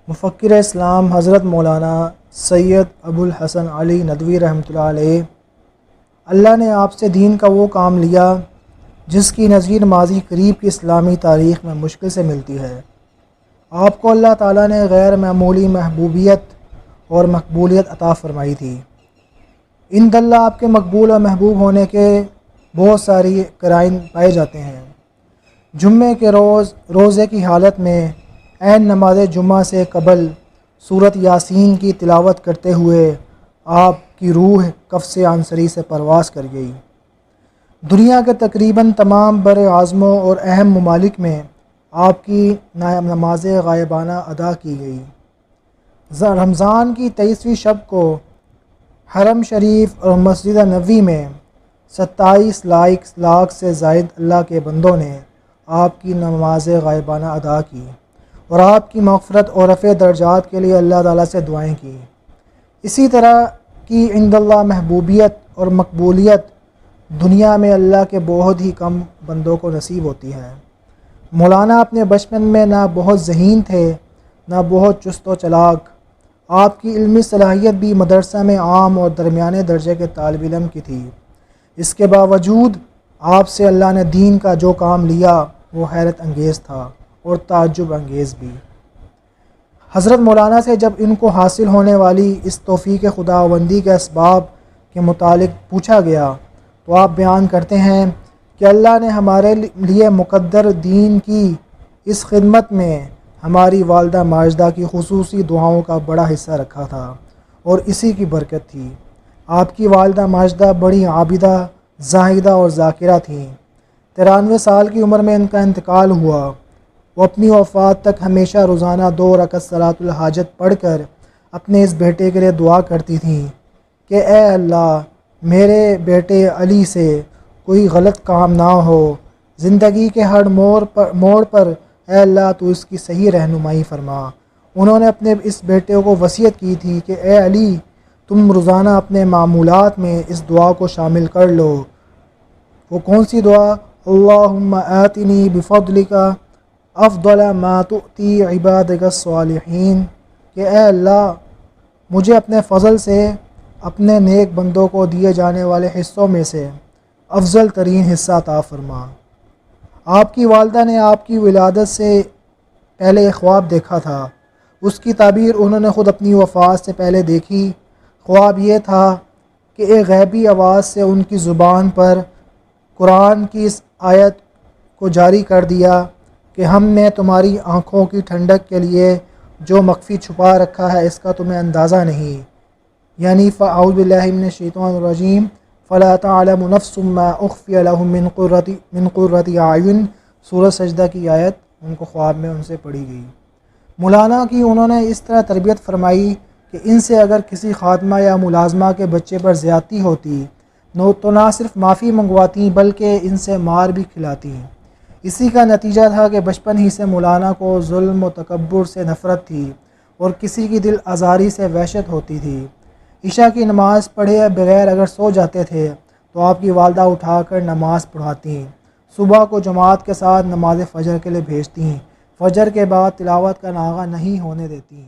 مفکر اسلام حضرت مولانا سید ابو الحسن علی ندوی رحمۃ اللہ علیہ، اللہ نے آپ سے دین کا وہ کام لیا جس کی نظیر ماضی قریب کی اسلامی تاریخ میں مشکل سے ملتی ہے۔ آپ کو اللہ تعالیٰ نے غیر معمولی محبوبیت اور مقبولیت عطا فرمائی تھی۔ اللہ آپ کے مقبول اور محبوب ہونے کے بہت ساری قرائن پائے جاتے ہیں۔ جمعے کے روزے کی حالت میں عین نماز جمعہ سے قبل سورۃ یاسین کی تلاوت کرتے ہوئے آپ کی روح قفس عنصری سے پرواز کر گئی۔ دنیا کے تقریباً تمام بر اعظموں اور اہم ممالک میں آپ کی نماز غائبانہ ادا کی گئی۔ رمضان کی 23ویں شب کو حرم شریف اور مسجد نبوی میں 27 لاکھ سے زائد اللہ کے بندوں نے آپ کی نماز غائبانہ ادا کی اور آپ کی مغفرت اور رفع درجات کے لیے اللہ تعالیٰ سے دعائیں کی۔ اسی طرح کی عند اللہ محبوبیت اور مقبولیت دنیا میں اللہ کے بہت ہی کم بندوں کو نصیب ہوتی ہے۔ مولانا اپنے بچپن میں نہ بہت ذہین تھے نہ بہت چست و چلاک۔ آپ کی علمی صلاحیت بھی مدرسہ میں عام اور درمیانے درجے کے طالب علم کی تھی۔ اس کے باوجود آپ سے اللہ نے دین کا جو کام لیا وہ حیرت انگیز تھا اور تعجب انگیز بھی۔ حضرت مولانا سے جب ان کو حاصل ہونے والی اس توفیق خداوندی کے اسباب کے متعلق پوچھا گیا تو آپ بیان کرتے ہیں کہ اللہ نے ہمارے لیے مقدر دین کی اس خدمت میں ہماری والدہ ماجدہ کی خصوصی دعاؤں کا بڑا حصہ رکھا تھا اور اسی کی برکت تھی۔ آپ کی والدہ ماجدہ بڑی عابدہ، زاہدہ اور ذاکرہ تھیں۔ 93 سال کی عمر میں ان کا انتقال ہوا۔ وہ اپنی وفات تک ہمیشہ روزانہ 2 رکعت صلاۃ الحاجت پڑھ کر اپنے اس بیٹے کے لیے دعا کرتی تھیں کہ اے اللہ میرے بیٹے علی سے کوئی غلط کام نہ ہو، زندگی کے ہر موڑ پر اے اللہ تو اس کی صحیح رہنمائی فرما۔ انہوں نے اپنے اس بیٹے کو وصیت کی تھی کہ اے علی تم روزانہ اپنے معمولات میں اس دعا کو شامل کر لو۔ وہ کون سی دعا؟ اللہم آتنی بفضلک افضل ما تؤتی عبادک الصالحین، کہ اے اللہ مجھے اپنے فضل سے اپنے نیک بندوں کو دیے جانے والے حصوں میں سے افضل ترین حصہ عطا فرما۔ آپ کی والدہ نے آپ کی ولادت سے پہلے ایک خواب دیکھا تھا۔ اس کی تعبیر انہوں نے خود اپنی وفات سے پہلے دیکھی۔ خواب یہ تھا کہ ایک غیبی آواز سے ان کی زبان پر قرآن کی اس آیت کو جاری کر دیا کہ ہم نے تمہاری آنکھوں کی ٹھنڈک کے لیے جو مخفی چھپا رکھا ہے اس کا تمہیں اندازہ نہیں، یعنی فاعوذ باللہ من الشیطان الرجیم فلا تعلم نفس ما اخفی لهم من قرۃ اعین، سورۃ سجدہ کی آیت ان کو خواب میں ان سے پڑھی گئی۔ مولانا کی انہوں نے اس طرح تربیت فرمائی کہ ان سے اگر کسی خادمہ یا ملازمہ کے بچے پر زیادتی ہوتی تو نہ صرف معافی منگواتی بلکہ ان سے مار بھی کھلاتی۔ اسی کا نتیجہ تھا کہ بچپن ہی سے مولانا کو ظلم و تکبر سے نفرت تھی اور کسی کی دل آزاری سے وحشت ہوتی تھی۔ عشاء کی نماز پڑھے بغیر اگر سو جاتے تھے تو آپ کی والدہ اٹھا کر نماز پڑھاتیں۔ صبح کو جماعت کے ساتھ نماز فجر کے لیے بھیجتیں۔ فجر کے بعد تلاوت کا ناغہ نہیں ہونے دیتیں۔